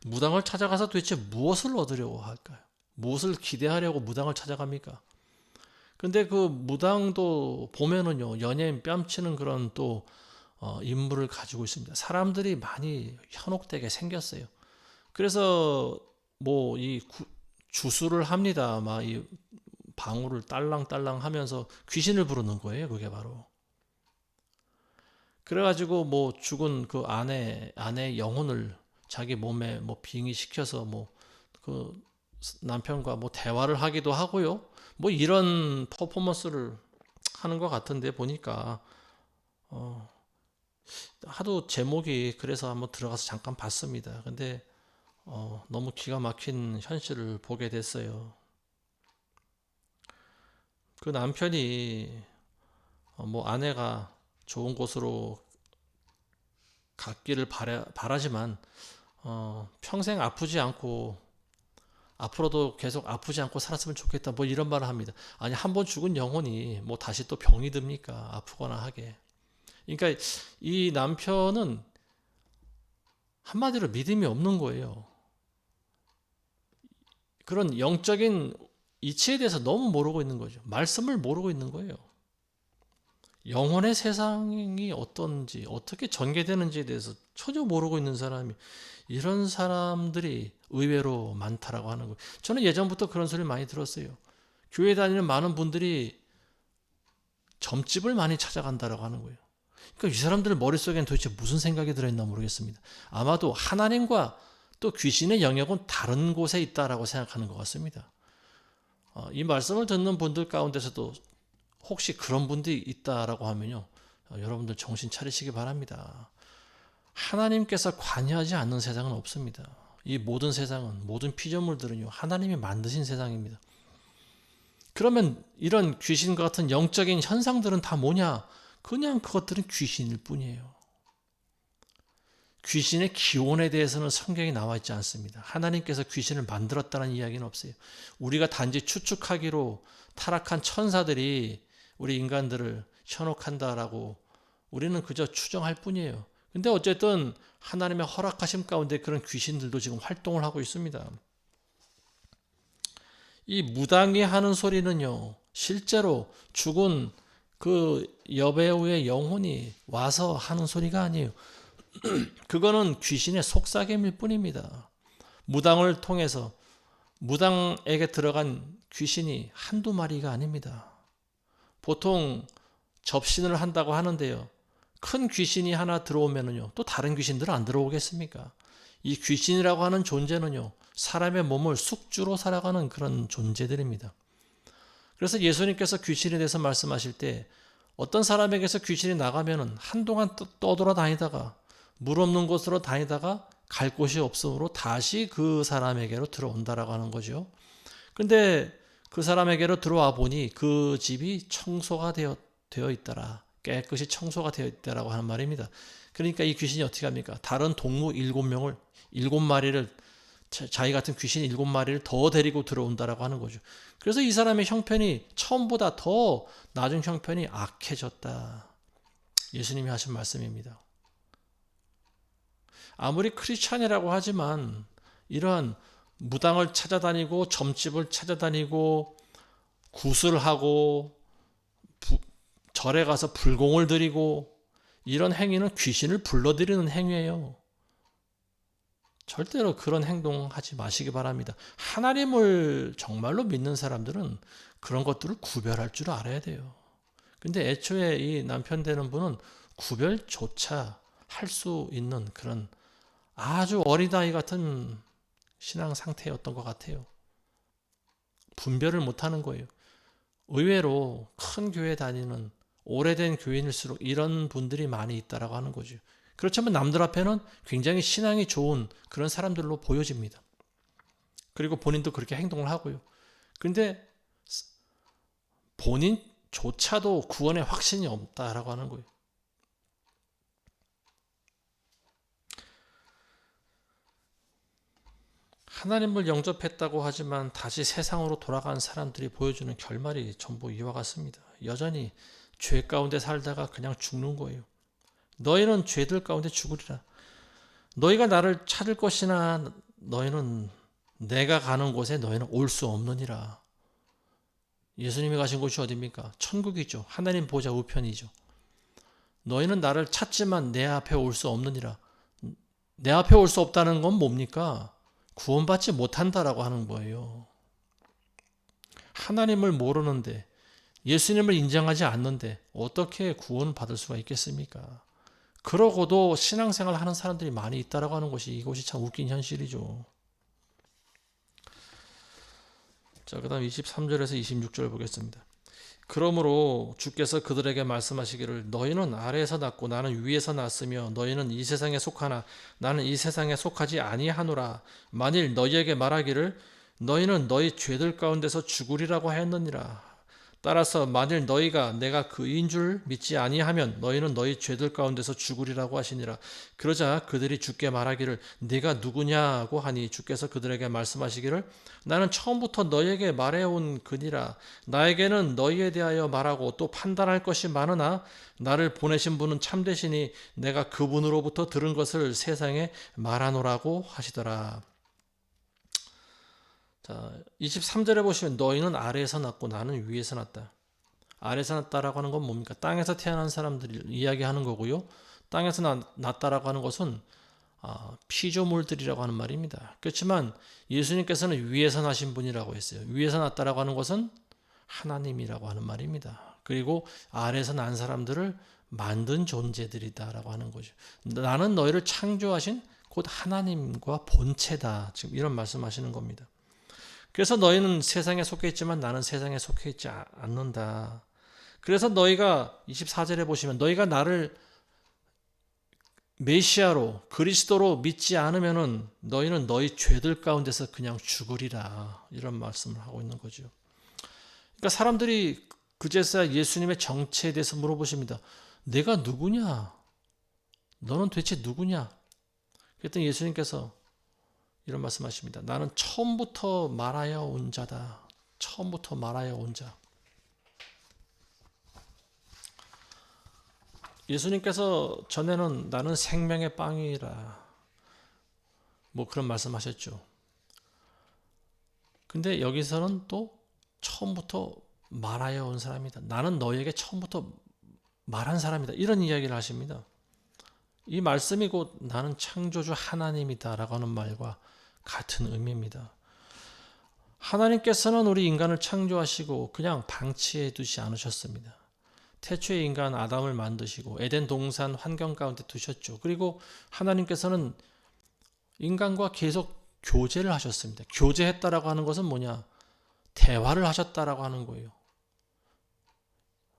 무당을 찾아가서 도대체 무엇을 얻으려고 할까요? 무엇을 기대하려고 무당을 찾아갑니까? 근데 그 무당도 보면은요, 연예인 뺨치는 그런 또 인물을 가지고 있습니다. 사람들이 많이 현혹되게 생겼어요. 그래서 뭐 이 주술을 합니다. 막 이 방울을 딸랑딸랑 하면서 귀신을 부르는 거예요. 그게 바로. 그래가지고 뭐 죽은 그 아내의 영혼을 자기 몸에 뭐 빙의시켜서 뭐 그 남편과 뭐 대화를 하기도 하고요. 뭐 이런 퍼포먼스를 하는 것 같은데 보니까 하도 제목이 그래서 한번 들어가서 잠깐 봤습니다. 근데 너무 기가 막힌 현실을 보게 됐어요. 그 남편이 뭐 아내가 좋은 곳으로 갔기를 바라지만 평생 아프지 않고 앞으로도 계속 아프지 않고 살았으면 좋겠다. 뭐 이런 말을 합니다. 아니, 한 번 죽은 영혼이 뭐 다시 또 병이 듭니까? 아프거나 하게. 그러니까 이 남편은 한마디로 믿음이 없는 거예요. 그런 영적인 이치에 대해서 너무 모르고 있는 거죠. 말씀을 모르고 있는 거예요. 영혼의 세상이 어떤지, 어떻게 전개되는지에 대해서 전혀 모르고 있는 사람이, 이런 사람들이 의외로 많다라고 하는 거예요. 저는 예전부터 그런 소리 많이 들었어요. 교회 다니는 많은 분들이 점집을 많이 찾아간다라고 하는 거예요. 그러니까 이 사람들 머릿속에는 도대체 무슨 생각이 들어있나 모르겠습니다. 아마도 하나님과 또 귀신의 영역은 다른 곳에 있다라고 생각하는 것 같습니다. 이 말씀을 듣는 분들 가운데서도 혹시 그런 분들이 있다라고 하면요, 여러분들 정신 차리시기 바랍니다. 하나님께서 관여하지 않는 세상은 없습니다. 이 모든 세상은, 모든 피조물들은요, 하나님이 만드신 세상입니다. 그러면 이런 귀신과 같은 영적인 현상들은 다 뭐냐? 그냥 그것들은 귀신일 뿐이에요. 귀신의 기원에 대해서는 성경에 나와 있지 않습니다. 하나님께서 귀신을 만들었다는 이야기는 없어요. 우리가 단지 추측하기로 타락한 천사들이 우리 인간들을 현혹한다라고 우리는 그저 추정할 뿐이에요. 근데 어쨌든 하나님의 허락하심 가운데 그런 귀신들도 지금 활동을 하고 있습니다. 이 무당이 하는 소리는요, 실제로 죽은 그 여배우의 영혼이 와서 하는 소리가 아니에요. 그거는 귀신의 속삭임일 뿐입니다. 무당을 통해서 무당에게 들어간 귀신이 한두 마리가 아닙니다. 보통 접신을 한다고 하는데요, 큰 귀신이 하나 들어오면은요, 또 다른 귀신들은 안 들어오겠습니까? 이 귀신이라고 하는 존재는요, 사람의 몸을 숙주로 살아가는 그런 존재들입니다. 그래서 예수님께서 귀신에 대해서 말씀하실 때 어떤 사람에게서 귀신이 나가면은 한동안 떠돌아다니다가 물 없는 곳으로 다니다가 갈 곳이 없으므로 다시 그 사람에게로 들어온다라고 하는 거죠. 근데 그 사람에게로 들어와 보니 그 집이 청소가 되어 있더라. 깨끗이 청소가 되어 있다라고 하는 말입니다. 그러니까 이 귀신이 어떻게 합니까? 다른 동무 7마리를, 자기 같은 귀신 7마리를 더 데리고 들어온다라고 하는 거죠. 그래서 이 사람의 형편이 처음보다 더 나중 형편이 악해졌다. 예수님이 하신 말씀입니다. 아무리 크리스찬이라고 하지만 이러한 무당을 찾아다니고 점집을 찾아다니고 구슬하고 절에 가서 불공을 드리고 이런 행위는 귀신을 불러들이는 행위예요. 절대로 그런 행동하지 마시기 바랍니다. 하나님을 정말로 믿는 사람들은 그런 것들을 구별할 줄 알아야 돼요. 근데 애초에 이 남편 되는 분은 구별조차 할 수 있는 그런 아주 어린아이 같은 신앙 상태였던 것 같아요. 분별을 못하는 거예요. 의외로 큰 교회 다니는 오래된 교인일수록 이런 분들이 많이 있다라고 하는 거죠. 그렇지만 남들 앞에는 굉장히 신앙이 좋은 그런 사람들로 보여집니다. 그리고 본인도 그렇게 행동을 하고요. 그런데 본인조차도 구원의 확신이 없다라고 하는 거예요. 하나님을 영접했다고 하지만 다시 세상으로 돌아간 사람들이 보여주는 결말이 전부 이와 같습니다. 여전히 죄 가운데 살다가 그냥 죽는 거예요. 너희는 죄들 가운데 죽으리라. 너희가 나를 찾을 것이나 너희는 내가 가는 곳에 너희는 올 수 없느니라. 예수님이 가신 곳이 어디입니까? 천국이죠. 하나님 보좌 우편이죠. 너희는 나를 찾지만 내 앞에 올 수 없느니라. 내 앞에 올 수 없다는 건 뭡니까? 구원받지 못한다라고 하는 거예요. 하나님을 모르는데, 예수님을 인정하지 않는데 어떻게 구원을 받을 수가 있겠습니까? 그러고도 신앙생활 하는 사람들이 많이 있다라고 하는 것이, 이것이 참 웃긴 현실이죠. 자, 그 다음 23절에서 26절 보겠습니다. 그러므로 주께서 그들에게 말씀하시기를 너희는 아래에서 났고 나는 위에서 났으며 너희는 이 세상에 속하나 나는 이 세상에 속하지 아니하노라. 만일 너희에게 말하기를 너희는 너희 죄들 가운데서 죽으리라고 하였느니라. 따라서 만일 너희가 내가 그인 줄 믿지 아니하면 너희는 너희 죄들 가운데서 죽으리라고 하시니라. 그러자 그들이 주께 말하기를 네가 누구냐고 하니 주께서 그들에게 말씀하시기를 나는 처음부터 너희에게 말해온 그니라. 나에게는 너희에 대하여 말하고 또 판단할 것이 많으나 나를 보내신 분은 참되시니 내가 그분으로부터 들은 것을 세상에 말하노라고 하시더라. 자, 23절에 보시면 너희는 아래에서 났고 나는 위에서 났다. 아래에서 났다라고 하는 건 뭡니까? 땅에서 태어난 사람들을 이야기하는 거고요. 땅에서 났다라고 하는 것은 피조물들이라고 하는 말입니다. 그렇지만 예수님께서는 위에서 나신 분이라고 했어요. 위에서 났다라고 하는 것은 하나님이라고 하는 말입니다. 그리고 아래에서 난 사람들을 만든 존재들이다라고 하는 거죠. 나는 너희를 창조하신 곧 하나님과 본체다. 지금 이런 말씀하시는 겁니다. 그래서 너희는 세상에 속해 있지만 나는 세상에 속해 있지 않는다. 그래서 너희가 24절에 보시면 너희가 나를 메시아로 그리스도로 믿지 않으면은 너희는 너희 죄들 가운데서 그냥 죽으리라. 이런 말씀을 하고 있는 거죠. 그러니까 사람들이 그제서야 예수님의 정체에 대해서 물어보십니다. 내가 누구냐? 너는 도대체 누구냐? 그랬더니 예수님께서 이런 말씀하십니다. 나는 처음부터 말하여 온 자다. 처음부터 말하여 온 자. 예수님께서 전에는 나는 생명의 빵이라 뭐 그런 말씀하셨죠. 근데 여기서는 또 처음부터 말하여 온 사람이다. 나는 너에게 처음부터 말한 사람이다. 이런 이야기를 하십니다. 이 말씀이 곧 나는 창조주 하나님이다라고 하는 말과 같은 의미입니다. 하나님께서는 우리 인간을 창조하시고 그냥 방치해 두지 않으셨습니다. 태초의 인간 아담을 만드시고 에덴 동산 환경 가운데 두셨죠. 그리고 하나님께서는 인간과 계속 교제를 하셨습니다. 교제했다라고 하는 것은 뭐냐? 대화를 하셨다라고 하는 거예요.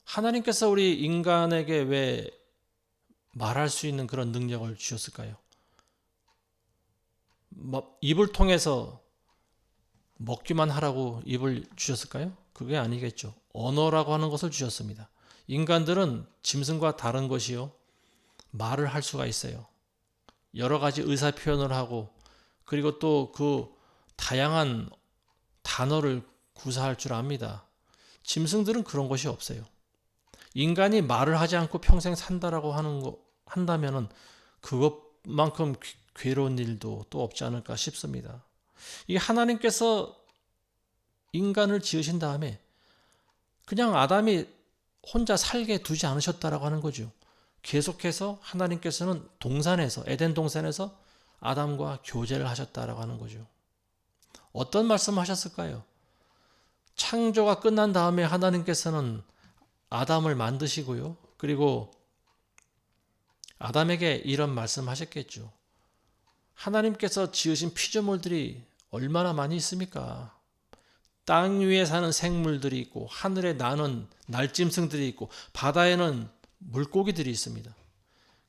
하나님께서 우리 인간에게 왜 말할 수 있는 그런 능력을 주셨을까요? 입을 통해서 먹기만 하라고 입을 주셨을까요? 그게 아니겠죠. 언어라고 하는 것을 주셨습니다. 인간들은 짐승과 다른 것이요. 말을 할 수가 있어요. 여러 가지 의사 표현을 하고 그리고 또 그 다양한 단어를 구사할 줄 압니다. 짐승들은 그런 것이 없어요. 인간이 말을 하지 않고 평생 산다라고 한다면은 그것만큼 괴로운 일도 또 없지 않을까 싶습니다. 이 하나님께서 인간을 지으신 다음에 그냥 아담이 혼자 살게 두지 않으셨다라고 하는 거죠. 계속해서 하나님께서는 동산에서 에덴 동산에서 아담과 교제를 하셨다라고 하는 거죠. 어떤 말씀을 하셨을까요? 창조가 끝난 다음에 하나님께서는 아담을 만드시고요. 그리고 아담에게 이런 말씀하셨겠죠. 하나님께서 지으신 피조물들이 얼마나 많이 있습니까? 땅 위에 사는 생물들이 있고 하늘에 나는 날짐승들이 있고 바다에는 물고기들이 있습니다.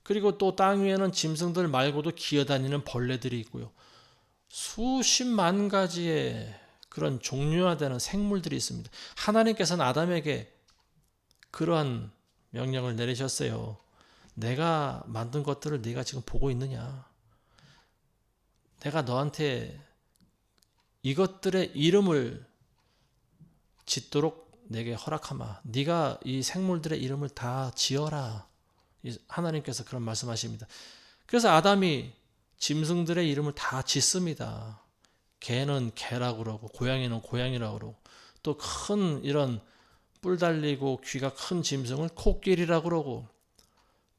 그리고 또 땅 위에는 짐승들 말고도 기어다니는 벌레들이 있고요. 수십만 가지의 그런 종류화되는 생물들이 있습니다. 하나님께서는 아담에게 그러한 명령을 내리셨어요. 내가 만든 것들을 네가 지금 보고 있느냐? 내가 너한테 이것들의 이름을 짓도록 내게 허락하마. 네가 이 생물들의 이름을 다 지어라. 하나님께서 그런 말씀하십니다. 그래서 아담이 짐승들의 이름을 다 짓습니다. 개는 개라고 그러고 고양이는 고양이라고 그러고 또 큰 이런 뿔 달리고 귀가 큰 짐승을 코끼리라고 그러고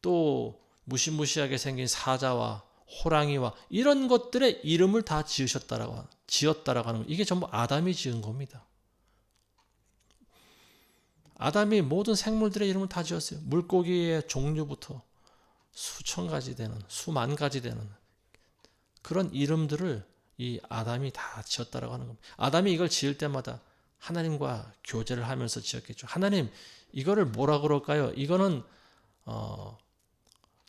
또 무시무시하게 생긴 사자와 호랑이와 이런 것들의 이름을 다 지었다라고 하는 거. 이게 전부 아담이 지은 겁니다. 아담이 모든 생물들의 이름을 다 지었어요. 물고기의 종류부터 수천 가지 되는, 수만 가지 되는 그런 이름들을 이 아담이 다 지었다라고 하는 겁니다. 아담이 이걸 지을 때마다 하나님과 교제를 하면서 지었겠죠. 하나님, 이거를 뭐라 그럴까요? 이거는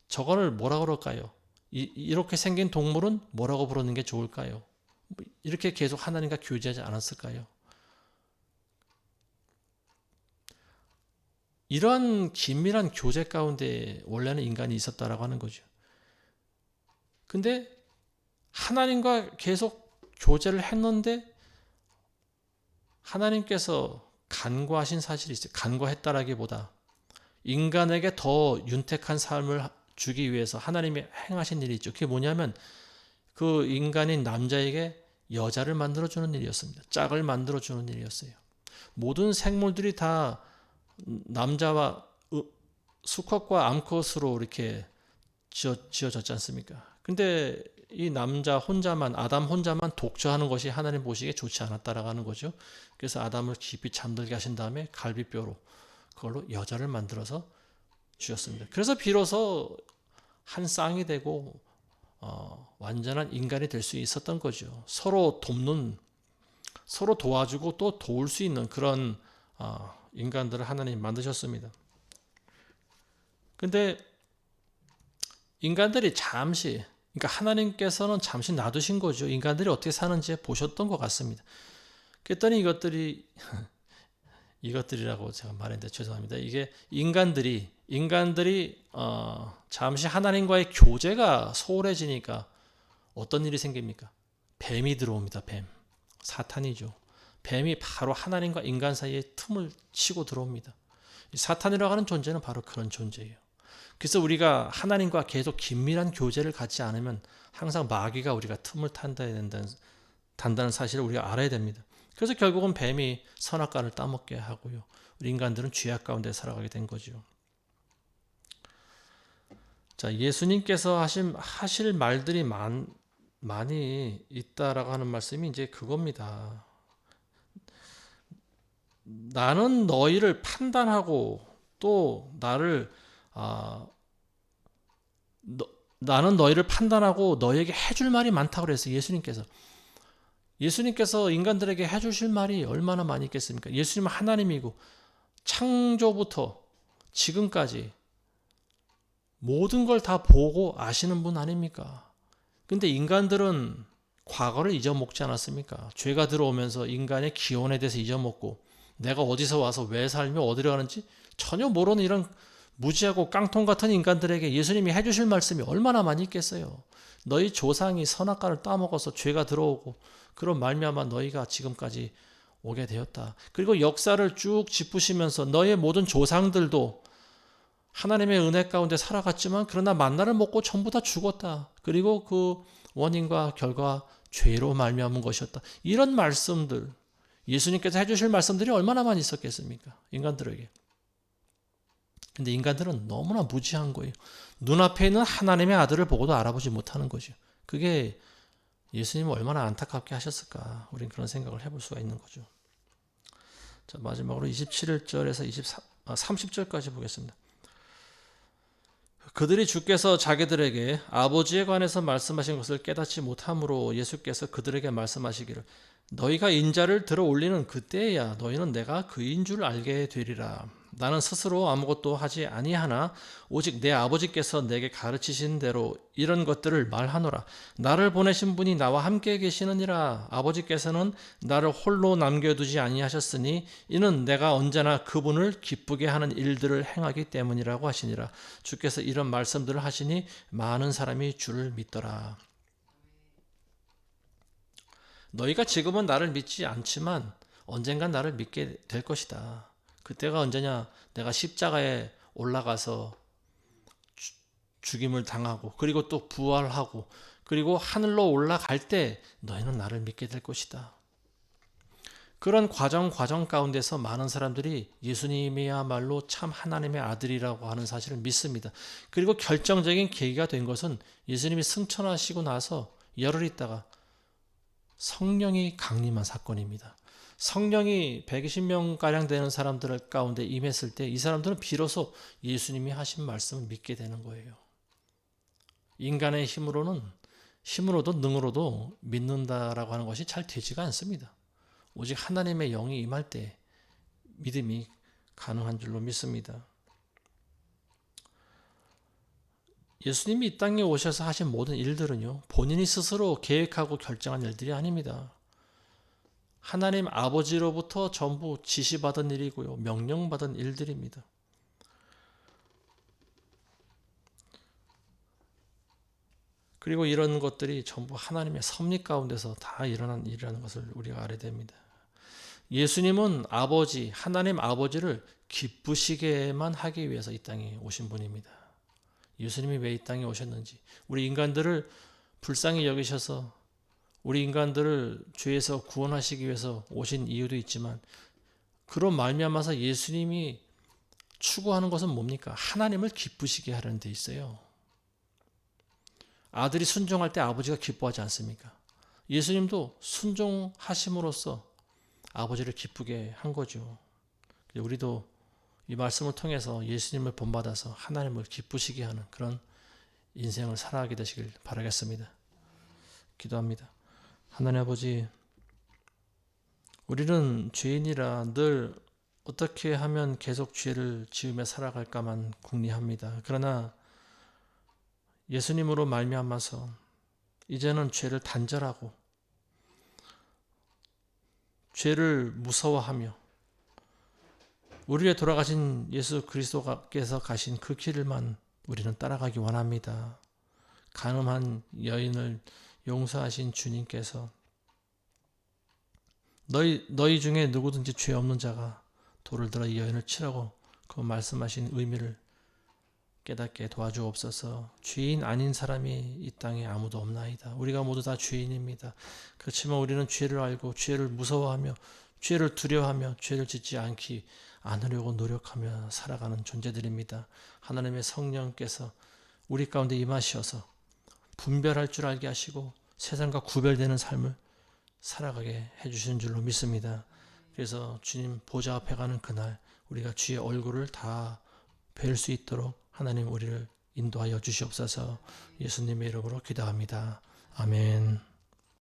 저거를 뭐라 그럴까요? 이렇게 생긴 동물은 뭐라고 부르는 게 좋을까요? 이렇게 계속 하나님과 교제하지 않았을까요? 이러한 긴밀한 교제 가운데 원래는 인간이 있었다라고 하는 거죠. 근데 하나님과 계속 교제를 했는데 하나님께서 간과하신 사실이 있어요. 간과했다라기보다 인간에게 더 윤택한 삶을 주기 위해서 하나님이 행하신 일이 있죠. 그게 뭐냐면 그 인간인 남자에게 여자를 만들어주는 일이었습니다. 짝을 만들어주는 일이었어요. 모든 생물들이 다 남자와 수컷과 암컷으로 이렇게 지어졌지 않습니까? 근데 이 남자 혼자만, 아담 혼자만 독처하는 것이 하나님 보시기에 좋지 않았다라고 하는 거죠. 그래서 아담을 깊이 잠들게 하신 다음에 갈비뼈로 그걸로 여자를 만들어서 주셨습니다. 그래서 비로소 한 쌍이 되고 완전한 인간이 될 수 있었던 거죠. 서로 돕는, 서로 도와주고 또 도울 수 있는 그런 인간들을 하나님 만드셨습니다. 근데 인간들이 잠시, 그러니까 하나님께서는 잠시 놔두신 거죠. 인간들이 어떻게 사는지 보셨던 것 같습니다. 그랬더니 이것들이라고 제가 말했는데 죄송합니다. 이게 인간들이 잠시 하나님과의 교제가 소홀해지니까 어떤 일이 생깁니까? 뱀이 들어옵니다. 뱀. 사탄이죠. 뱀이 바로 하나님과 인간 사이에 틈을 치고 들어옵니다. 사탄이라고 하는 존재는 바로 그런 존재예요. 그래서 우리가 하나님과 계속 긴밀한 교제를 갖지 않으면 항상 마귀가 우리가 틈을 탄다는 사실을 우리가 알아야 됩니다. 그래서 결국은 뱀이 선악과를 따먹게 하고요. 우리 인간들은 죄악 가운데 살아가게 된 거죠. 자, 예수님께서 하실 말들이 많이 있다라고 하는 말씀이 이제 그겁니다. 나는 너희를 판단하고 또 나는 너희를 판단하고 너희에게 해줄 말이 많다고 그랬어요. 예수님께서 인간들에게 해주실 말이 얼마나 많이 있겠습니까? 예수님은 하나님이고 창조부터 지금까지 모든 걸 다 보고 아시는 분 아닙니까? 근데 인간들은 과거를 잊어먹지 않았습니까? 죄가 들어오면서 인간의 기원에 대해서 잊어먹고 내가 어디서 와서 왜 살며 어디로 가는지 전혀 모르는 이런 무지하고 깡통 같은 인간들에게 예수님이 해주실 말씀이 얼마나 많이 있겠어요. 너희 조상이 선악과를 따먹어서 죄가 들어오고 그런 말미암아 너희가 지금까지 오게 되었다. 그리고 역사를 쭉 짚으시면서 너의 모든 조상들도 하나님의 은혜 가운데 살아갔지만 그러나 만나를 먹고 전부 다 죽었다. 그리고 그 원인과 결과 죄로 말미암은 것이었다. 이런 말씀들, 예수님께서 해주실 말씀들이 얼마나 많이 있었겠습니까? 인간들에게. 근데 인간들은 너무나 무지한 거예요. 눈앞에 있는 하나님의 아들을 보고도 알아보지 못하는 거죠. 그게 예수님을 얼마나 안타깝게 하셨을까? 우린 그런 생각을 해볼 수가 있는 거죠. 자, 마지막으로 27절에서 30절까지 보겠습니다. 그들이 주께서 자기들에게 아버지에 관해서 말씀하신 것을 깨닫지 못함으로 예수께서 그들에게 말씀하시기를 너희가 인자를 들어 올리는 그때야 너희는 내가 그인 줄 알게 되리라. 나는 스스로 아무것도 하지 아니하나 오직 내 아버지께서 내게 가르치신 대로 이런 것들을 말하노라. 나를 보내신 분이 나와 함께 계시느니라. 아버지께서는 나를 홀로 남겨두지 아니하셨으니 이는 내가 언제나 그분을 기쁘게 하는 일들을 행하기 때문이라고 하시니라. 주께서 이런 말씀들을 하시니 많은 사람이 주를 믿더라. 너희가 지금은 나를 믿지 않지만 언젠간 나를 믿게 될 것이다. 그때가 언제냐? 내가 십자가에 올라가서 죽임을 당하고 그리고 또 부활하고 그리고 하늘로 올라갈 때 너희는 나를 믿게 될 것이다. 그런 과정 가운데서 많은 사람들이 예수님이야말로 참 하나님의 아들이라고 하는 사실을 믿습니다. 그리고 결정적인 계기가 된 것은 예수님이 승천하시고 나서 열흘 있다가 성령이 강림한 사건입니다. 성령이 120명가량 되는 사람들 가운데 임했을 때 이 사람들은 비로소 예수님이 하신 말씀을 믿게 되는 거예요. 인간의 힘으로도 능으로도 믿는다라고 하는 것이 잘 되지가 않습니다. 오직 하나님의 영이 임할 때 믿음이 가능한 줄로 믿습니다. 예수님이 이 땅에 오셔서 하신 모든 일들은요, 본인이 스스로 계획하고 결정한 일들이 아닙니다. 하나님 아버지로부터 전부 지시받은 일이고요, 명령받은 일들입니다. 그리고 이런 것들이 전부 하나님의 섭리 가운데서 다 일어나는 것을 우리가 알아야 됩니다. 예수님은 아버지, 하나님 아버지를 기쁘시게만 하기 위해서 이 땅에 오신 분입니다. 예수님이 왜 이 땅에 오셨는지, 우리 인간들을 불쌍히 여기셔서 우리 인간들을 죄에서 구원하시기 위해서 오신 이유도 있지만, 그런 말미암아서 예수님이 추구하는 것은 뭡니까? 하나님을 기쁘시게 하려는 데 있어요. 아들이 순종할 때 아버지가 기뻐하지 않습니까? 예수님도 순종하심으로써 아버지를 기쁘게 한 거죠. 우리도 이 말씀을 통해서 예수님을 본받아서 하나님을 기쁘시게 하는 그런 인생을 살아가게 되시길 바라겠습니다. 기도합니다. 하나님 아버지, 우리는 죄인이라 늘 어떻게 하면 계속 죄를 지으며 살아갈까만 궁리합니다. 그러나 예수님으로 말미암아서 이제는 죄를 단절하고 죄를 무서워하며 우리의 돌아가신 예수 그리스도께서 가신 그 길을만 우리는 따라가기 원합니다. 간음한 여인을 용서하신 주님께서 너희 중에 누구든지 죄 없는 자가 돌을 들어 이 여인을 치라고 그 말씀하신 의미를 깨닫게 도와주옵소서. 죄인 아닌 사람이 이 땅에 아무도 없나이다. 우리가 모두 다 죄인입니다. 그렇지만 우리는 죄를 알고 죄를 무서워하며 죄를 두려워하며 죄를 짓지 않으려고 노력하며 살아가는 존재들입니다. 하나님의 성령께서 우리 가운데 임하셔서 분별할 줄 알게 하시고 세상과 구별되는 삶을 살아가게 해주시는 줄로 믿습니다. 그래서 주님 보좌 앞에 가는 그날 우리가 주의 얼굴을 다 뵐 수 있도록 하나님 우리를 인도하여 주시옵소서. 예수님의 이름으로 기도합니다. 아멘.